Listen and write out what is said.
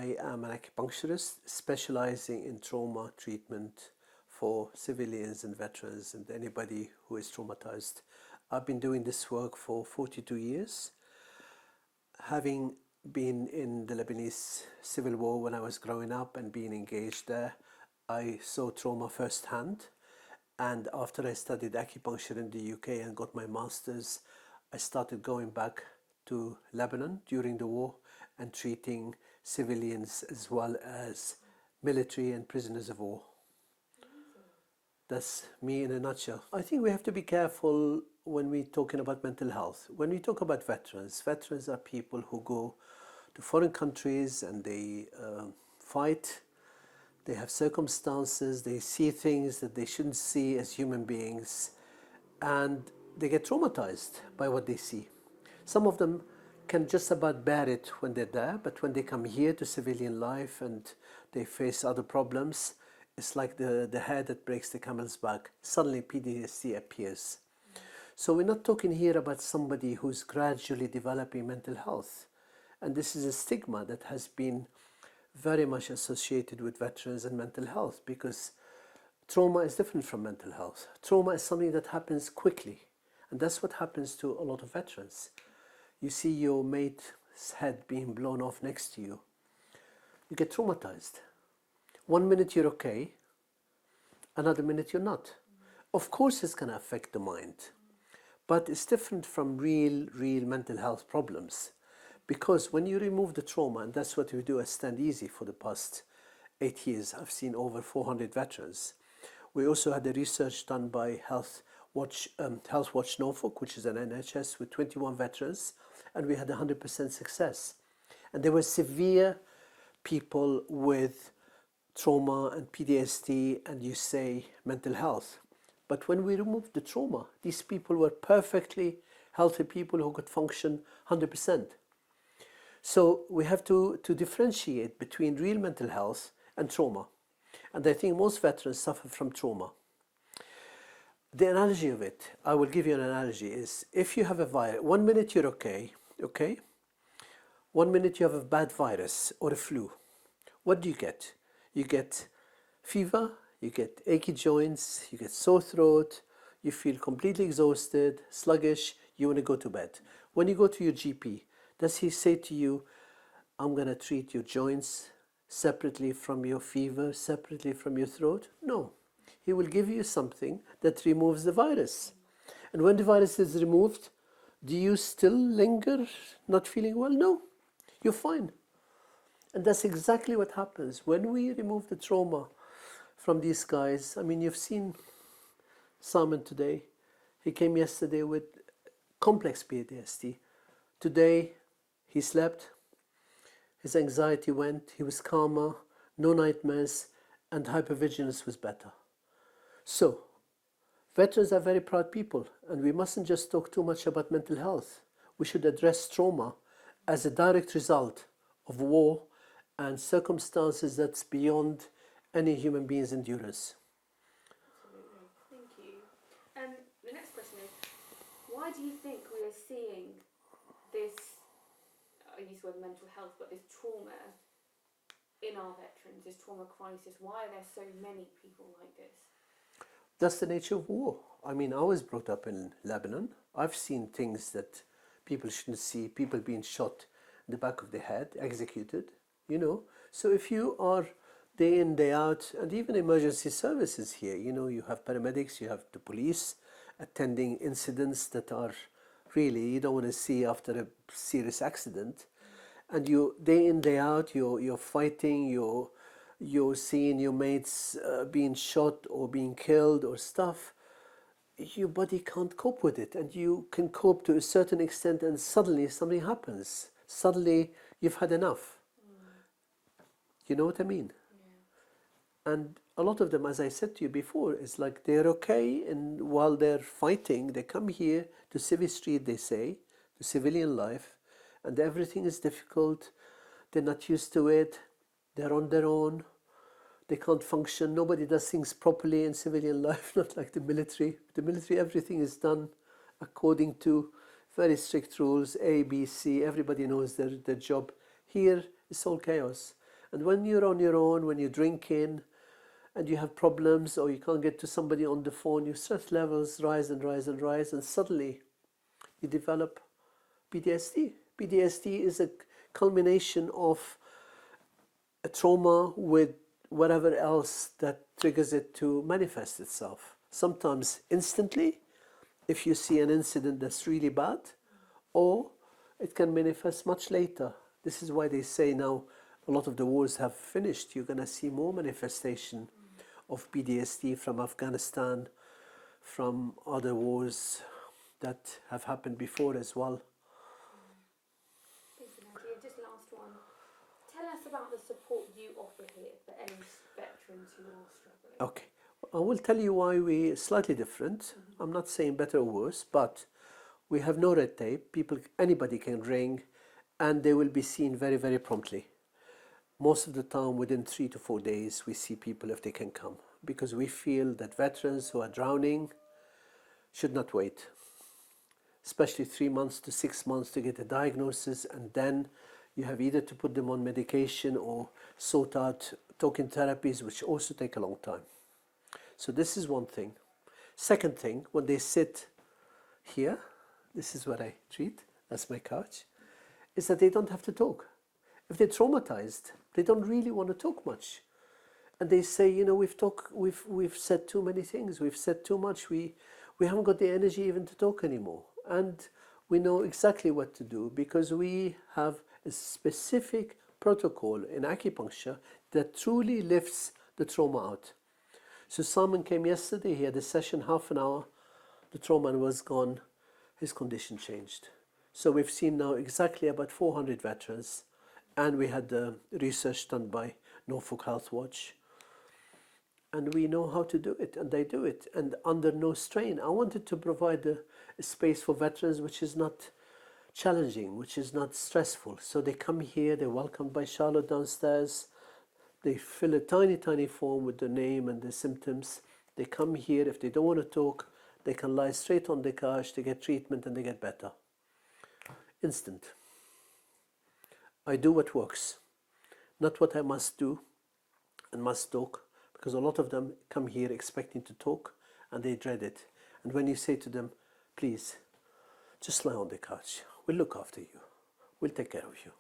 I am an acupuncturist specializing in trauma treatment for civilians and veterans and anybody who is traumatized. I've been doing this work for 42 years. Having been in the Lebanese civil war when I was growing up and being engaged there, I saw trauma firsthand. And after I studied acupuncture in the UK and got my master's, I started going back to Lebanon during the war and treating civilians as well as military and prisoners of war. That's me in a nutshell. I think we have to be careful when we're talking about mental health. When we talk about veterans, veterans are people who go to foreign countries and they fight. They have circumstances, they see things that they shouldn't see as human beings, and they get traumatized by what they see. Some of them can just about bear it when they're there, but when they come here to civilian life and they face other problems, it's like the hair that breaks the camel's back. Suddenly PTSD appears. So we're not talking here about somebody who's gradually developing mental health. And this is a stigma that has been very much associated with veterans and mental health, because trauma is different from mental health. Trauma is something that happens quickly, and that's what happens to a lot of veterans. You see your mate's head being blown off next to you. You get traumatized. 1 minute you're okay, another minute you're not. Of course it's going to affect the mind, but it's different from real mental health problems. Because when you remove the trauma, and that's what we do at Stand Easy for the past 8 years, I've seen over 400 veterans. We also had the research done by Health Watch Norfolk, which is an NHS with 21 veterans, and we had 100% success. And there were severe people with trauma and PTSD, and you say mental health. But when we removed the trauma, these people were perfectly healthy people who could function 100%. So we have to differentiate between real mental health and trauma. And I think most veterans suffer from trauma. The analogy of it, I will give you an analogy, is if you have a virus, 1 minute you're okay? 1 minute you have a bad virus or a flu. What do you get? You get fever, you get achy joints, you get sore throat, you feel completely exhausted, sluggish, you want to go to bed. When you go to your GP, does he say to you, I'm going to treat your joints separately from your fever, separately from your throat? No. He will give you something that removes the virus. And when the virus is removed, do you still linger not feeling well? No. You're fine. And that's exactly what happens when we remove the trauma from these guys. I mean, you've seen Simon today. He came yesterday with complex PTSD. Today, he slept, his anxiety went, he was calmer, no nightmares, and hypervigilance was better. So, veterans are very proud people, and we mustn't just talk too much about mental health. We should address trauma as a direct result of war and circumstances that's beyond any human being's endurance. Absolutely. Thank you. The next question is, why do you think we are seeing this, I use the word mental health, but this trauma in our veterans, this trauma crisis? Why are there so many people like this? That's the nature of war. I mean, I was brought up in Lebanon. I've seen things that people shouldn't see, people being shot in the back of the head, executed, you know. So if you are day in, day out, and even emergency services here, you know, you have paramedics, you have the police attending incidents that are really you don't want to see after a serious accident, and you day in, day out, you're fighting, you're seeing your mates being shot or being killed or stuff. Your body can't cope with it, and you can cope to a certain extent, and suddenly something happens. Suddenly you've had enough. You know what I mean? Yeah. And a lot of them, as I said to you before, it's like they're okay, and while they're fighting, they come here to Civil Street, they say, to civilian life, and everything is difficult. They're not used to it. They're on their own. They can't function. Nobody does things properly in civilian life, not like the military. The military, everything is done according to very strict rules, A, B, C. Everybody knows their job. Here, it's all chaos. And when you're on your own, when you're drinking and you have problems or you can't get to somebody on the phone, your stress levels rise and rise and rise, and suddenly you develop PTSD. PTSD is a culmination of a trauma with whatever else that triggers it to manifest itself. Sometimes instantly, if you see an incident that's really bad, or it can manifest much later. This is why they say now a lot of the wars have finished. You're going to see more manifestation of PTSD from Afghanistan, from other wars that have happened before as well. Thanks, Nadia. Just last one. Tell us about the support you offer here for any veterans who are struggling. Okay, I will tell you why we're slightly different. I'm not saying better or worse, but we have no red tape. Anybody can ring, and they will be seen very, very promptly. Most of the time, within 3 to 4 days, we see people if they can come, because we feel that veterans who are drowning should not wait, especially 3 months to 6 months to get a diagnosis, and then you have either to put them on medication or sort out talking therapies, which also take a long time. So this is one thing. Second thing, when they sit here, this is what I treat, that's my couch, is that they don't have to talk. If they're traumatized, they don't really want to talk much. And they say, you know, we've said too many things, we've said too much, we haven't got the energy even to talk anymore. And we know exactly what to do, because we have a specific protocol in acupuncture that truly lifts the trauma out. So Simon came yesterday, he had a session, half an hour, the trauma was gone, his condition changed. So we've seen now exactly about 400 veterans, and we had the research done by Norfolk Health Watch. And we know how to do it, and they do it, and under no strain. I wanted to provide a space for veterans which is not challenging, which is not stressful. So they come here, they're welcomed by Charlotte downstairs. They fill a tiny, tiny form with the name and the symptoms. They come here. If they don't want to talk, they can lie straight on the couch, they get treatment, and they get better. Instant. I do what works, not what I must do and must talk, because a lot of them come here expecting to talk and they dread it. And when you say to them, please, just lie on the couch, we'll look after you, we'll take care of you.